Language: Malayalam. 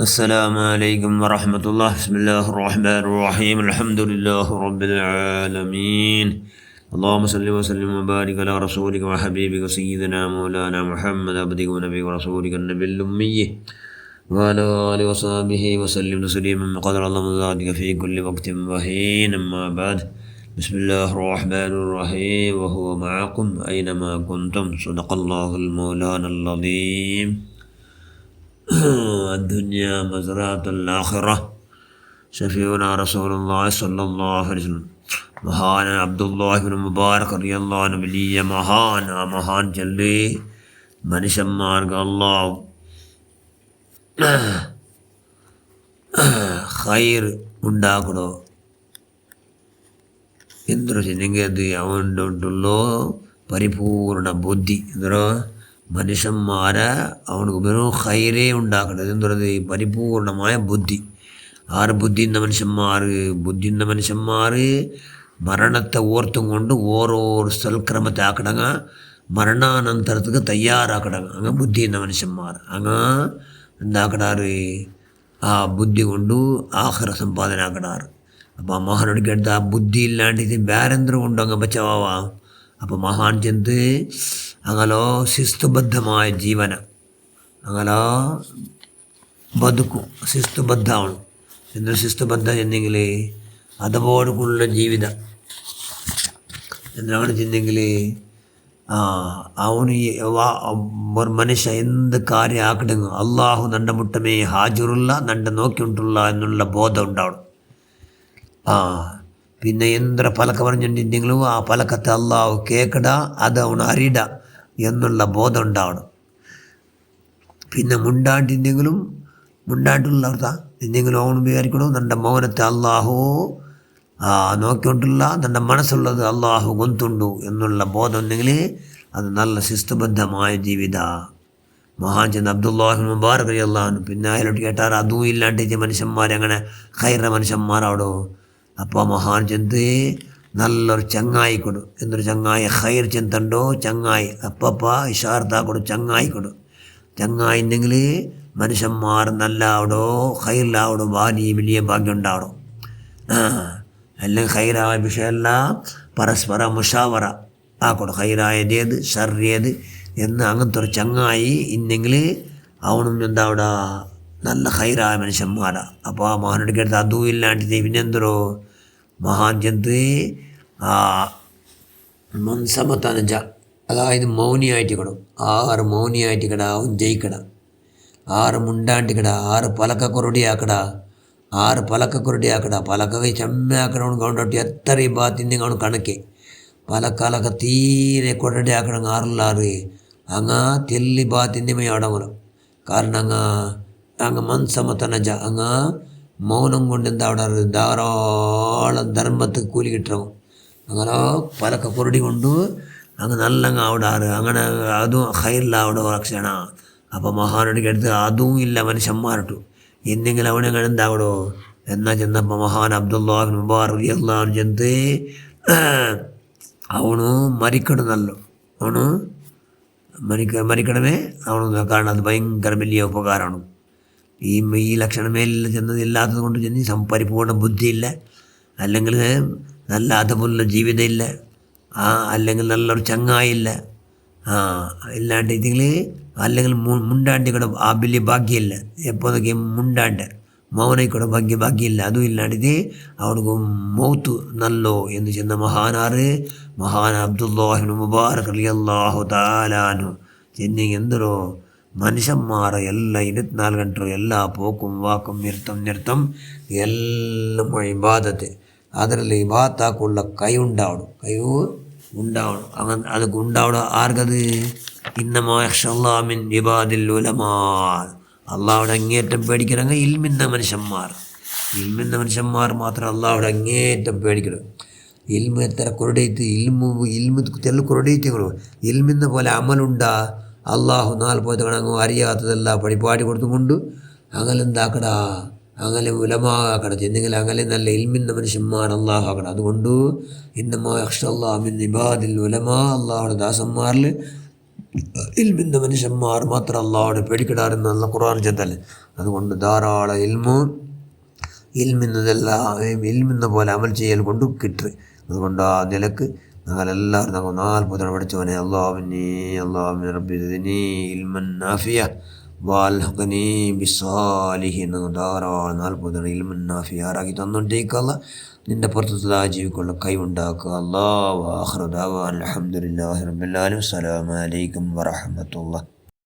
السلام عليكم ورحمة الله. بسم الله الرحمن الرحيم. الحمد لله رب العالمين. اللهم صل وسلم وبارك على رسولك وحبيبك سيدنا مولانا محمد عبدك ونبيك ورسولك النبي الأمي وعلى آله وصحبه وسلم تسليما بقدر الله ذاتك في كل وقت وحين. أما بعد، بسم الله الرحمن الرحيم. وهو معكم أينما كنتم. صدق الله المولانا العظيم. الدنيا مزرعة الآخرة. شفيعنا رسول الله صلى الله عليه وسلم. മഹാൻ അബ്ദുല്ലാഹി ഇബ്നു മുബാറക് റളിയല്ലാഹു അൻഹു വലിയ മഹാൻ ചൊല്ലി, മനുഷ്യന്മാർക്ക് അല്ലാഹു ഖൈർ ഉണ്ടാക്കണോ എന്തൊരു ചെന്നെങ്കിൽ അത് അവനുണ്ടല്ലോ പരിപൂർണ ബുദ്ധി. എന്തോ മനുഷ്യന്മാരെ അവനക്ക് വെറും ഖൈറേ ഉണ്ടാക്കണത്. എന്തുള്ളത്? പരിപൂർണമായ ബുദ്ധി. ആറ് ബുദ്ധിയുന്ന മനുഷ്യന്മാർ മരണത്തെ ഓർത്തും കൊണ്ട് ഓരോരോ സൽക്രമത്തെ ആക്കടങ്ങ, മരണാനന്തരത്തേക്ക് തയ്യാറാക്കടങ്ങ. അങ്ങ് ബുദ്ധിയുന്ന മനുഷ്യന്മാർ അങ്ങ് എന്താക്കടാറ്? ആ ബുദ്ധി കൊണ്ട് ആഖിറ സമ്പാദന ആക്കടാറ്. അപ്പോൾ ആ മഹാനോടിക്ക് എടുത്ത് ആ ബുദ്ധി ഇല്ലാണ്ട് ഇത് വേറെന്തരം കൊണ്ടോ അങ്ങ് ബച്ചവാ. അപ്പോൾ മഹാൻ ചെന്ത് അങ്ങലോ ശിസ്തുബദ്ധമായ ജീവന അങ്ങലോ ബതുക്കും. ശിസ്തുബദ്ധമാണ്. എന്തൊരു ശിസ്തുബദ്ധം ചെന്നെങ്കിൽ അതുപോലുള്ള ജീവിതം എന്താണ് ചെന്നെങ്കിൽ അവന് ഒരു മനുഷ്യ എന്ത് കാര്യം ആക്കണമെങ്കിൽ അള്ളാഹു നണ്ട മുട്ടമേ ഹാജറുള്ള നണ്ട നോക്കിയിട്ടുള്ള എന്നുള്ള ബോധം ഉണ്ടാവണം. പിന്നെ എന്തൊരു പലക്ക പറഞ്ഞിട്ടുണ്ടെങ്കിലും ആ പലക്കത്തെ അള്ളാഹു കേൾക്കട, അത് അവന് അറിയിട എന്നുള്ള ബോധം ഉണ്ടാവണം. പിന്നെ മുണ്ടാണ്ടിണ്ടെങ്കിലും മുണ്ടാണ്ടുള്ളവർത്താ എന്തെങ്കിലും അവന് വിചാരിക്കണോ നൻ്റെ മൗനത്തെ അള്ളാഹു നോക്കിക്കൊണ്ടുള്ള നൻ്റെ മനസ്സുള്ളത് അള്ളാഹു ഗൊന്തുണ്ടു എന്നുള്ള ബോധം ഉണ്ടെങ്കിൽ അത് നല്ല ശിസ്തുബദ്ധമായ ജീവിത. മഹാൻ ചെന്ന് അബ്ദുല്ലാഹി ഇബ്നു മുബാറക് റളിയല്ലാഹു അൻഹു പിന്നെ അയാളോട്ട് കേട്ടാൽ അതും ഇല്ലാണ്ട് മനുഷ്യന്മാരങ്ങനെ ഖൈറ മനുഷ്യന്മാരാവടോ. അപ്പോൾ മഹാൻ ചെന്ത് നല്ലൊരു ചങ്ങായി കൊടു. എന്നൊരു ചങ്ങായി ഖൈർ ചെന്തണ്ടോ ചങ്ങായി അപ്പപ്പ ഇഷാർത്താക്കൊടു ചങ്ങായി കൊടു. ചങ്ങായി ഉണ്ടെങ്കിൽ മനുഷ്യന്മാർ നല്ല ആവടോ, ഖൈറിലാവടോ, വലിയ ഭാഗ്യം ഉണ്ടാവണം. അല്ലെങ്കിൽ ഖൈറായ വിഷയമെല്ലാം പരസ്പര മുഷാവറ ആക്കോടോ. ഖൈറായതേത് ഷർറിയത് എന്ന് അങ്ങനത്തെ ഒരു ചങ്ങായി ഇന്നെങ്കിൽ അവനും എന്താവിടെ നല്ല ഖൈറായ മനുഷ്യന്മാരാ. അപ്പോൾ ആ മഹാനോട് കേട്ടത് അതും ഇല്ലാണ്ട് പിന്നെന്തോ മഹാൻ ചെന്ത് മൻസമത്തനജ, അതായത് മൗനിയായിട്ട് കിടും. ആറ് മൗനിയായിട്ട് കിട അവൻ ജയിക്കട. ആറ് മുണ്ടാണ്ട് കിട, ആറ് പലക്ക കുറുടിയാക്കട, പലക്ക ചെമ്മയാക്കണം. കൊണ്ടോട്ട് എത്ര ബാത്തിൻ്റെ അവൻ കണക്കെ പലക്കാലൊക്കെ തീരെ കൊടടി ആക്കണം. ആറില്ലാറ് അങ്ങ് തെല്ലി ബാത്തിൻ്റെ അടങ്ങണം. കാരണം അങ്ങ് മൻസമത്തനജ അങ്ങ് മൗനം കൊണ്ട് എന്താ അവിടെ ധാരാളം ധർമ്മത്തിൽ കൂലി കിട്ടണം. അങ്ങനെ പലക്ക കുരുടി കൊണ്ട് അങ്ങ് നല്ലങ്ങ് അവിടാറ്. അങ്ങനെ അതും ഖൈറിലാവിടെ ലക്ഷണ. അപ്പോൾ മഹാനോടിക്ക് എടുത്ത് അതും ഇല്ല മനുഷ്യന്മാരിട്ടു എന്തെങ്കിലും അവനെ എന്താവടോ എന്നാ ചെന്നപ്പോൾ മഹാൻ അബ്ദുല്ലാഹി ഇബ്നു മുബാറക് റളിയല്ലാഹു അൻഹു ചെന്ന് അവನು മരിക്കണമെന്നല്ലോ. അവನು മരിക്കണമേ അവന്. കാരണം അത് ഭയങ്കര വലിയ ഉപകാരമാണ്. ഈ ലക്ഷണമേലെല്ലാം ചെന്നത് ഇല്ലാത്തത് കൊണ്ട് ചെന്ന് പരിപൂർണ്ണ ബുദ്ധിയില്ല, അല്ലെങ്കിൽ നല്ല അതുപോലുള്ള ജീവിതം ഇല്ല, അല്ലെങ്കിൽ നല്ലൊരു ചങ്ങായില്ല, ഇല്ലാണ്ട് ഇതെങ്കിൽ അല്ലെങ്കിൽ മുണ്ടാണ്ടി കൂടെ ആ വലിയ ഭാഗ്യമില്ല. എപ്പോഴൊക്കെ മുണ്ടാണ്ട് മൗനക്കൂടെ ഭാഗ്യമില്ല. അതും ഇല്ലാണ്ട് അവർക്ക് മൗത്ത് നല്ലോ എന്ന് ചെന്ന മഹാൻ അബ്ദുല്ലാഹി ഇബ്നു മുബാറക് റളിയല്ലാഹു തആല അൻഹു ചെന്നെങ്കിൽ എന്തോ മനുഷ്യന്മാരെ എല്ലാ 24 ഗಂಟೆ എല്ലാ പോക്കും വാക്കും നിർത്തം എല്ലാം ഇബാദത്ത്. ಅದರಲ್ಲಿ ഇബാദത്താക്കുള്ള കൈ ഉണ്ടാവണം. ಅದಕ್ಕೆ ഉണ്ടാവണം. ആർക്കത്? ഇന്നമാ യഖ്ഷല്ലാഹ മിൻ ഇബാദിൽ ഉലമാ. അള്ളാഹുടെ അങ്ങേറ്റം പേടിക്കണമെങ്കിൽ ഇൽമിന്ന മനുഷ്യന്മാർ മാത്രം അള്ളാഹുടെ അങ്ങേറ്റം പേടിക്കണം. ഇൽമു എത്ര കൊറടൈത്ത്, ഇൽമു തെല്ല് കൊറടൈത്തുകളോ. ഇൽമിന്ന പോലെ അമലുണ്ടാ അള്ളാഹു 40 കണങ്ങ് അറിയാത്തതെല്ലാം പടിപ്പാടി കൊടുത്തുകൊണ്ട് അങ്ങനെന്താക്കടാ, അങ്ങനെ ഉലമാക്കട ചെന്നെങ്കിൽ അങ്ങനെ നല്ല ഇൽമിന്ന മനുഷ്യന്മാർ അള്ളാഹു ആക്കണം. അതുകൊണ്ട് ഇന്നമാ യഖ്ഷല്ലാഹ മിൻ ഇബാദിൽ ഉലമാ, അള്ളാഹുടെ ദാസന്മാരിൽ ഇൽമിൻ്റെ മനുഷ്യന്മാർ മാത്രം അള്ളാഹുവിനെ പേടിക്കിടാറെന്നുള്ള ഖുർആൻ ചെന്നല്ലേ. അതുകൊണ്ട് ധാരാളം ഇൽമിന്നതെല്ലാം പോലെ അമൽ ചെയ്യൽ കൊണ്ട് കിട്ടും. അതുകൊണ്ട് ആ നിലക്ക് ഞങ്ങളെല്ലാവരും ഞങ്ങൾ 40 പഠിച്ചവനെ അള്ളാഹുവിനെ റബ്ബി സിദ്നി ഇൽമൻ നാഫിയ വൽഹിഖ്നി ബിസ്സാലിഹീൻ. ധാരാളം 40 ഇൽമൻ നാഫിയ ആറാക്കി തന്നുകൊണ്ടേക്കല്ല. നിൻ്റെ പുറത്തുള്ള ജീവിക്കുള്ള കൈവുണ്ടാക്കുക. അല്ലാഹു ആഖിറു ദഅവാന അൽഹംദുലില്ലാഹി റബ്ബിൽ ആലമീൻ. അസ്സലാമു അലൈക്കും വറഹ്മത്തുള്ളാഹി.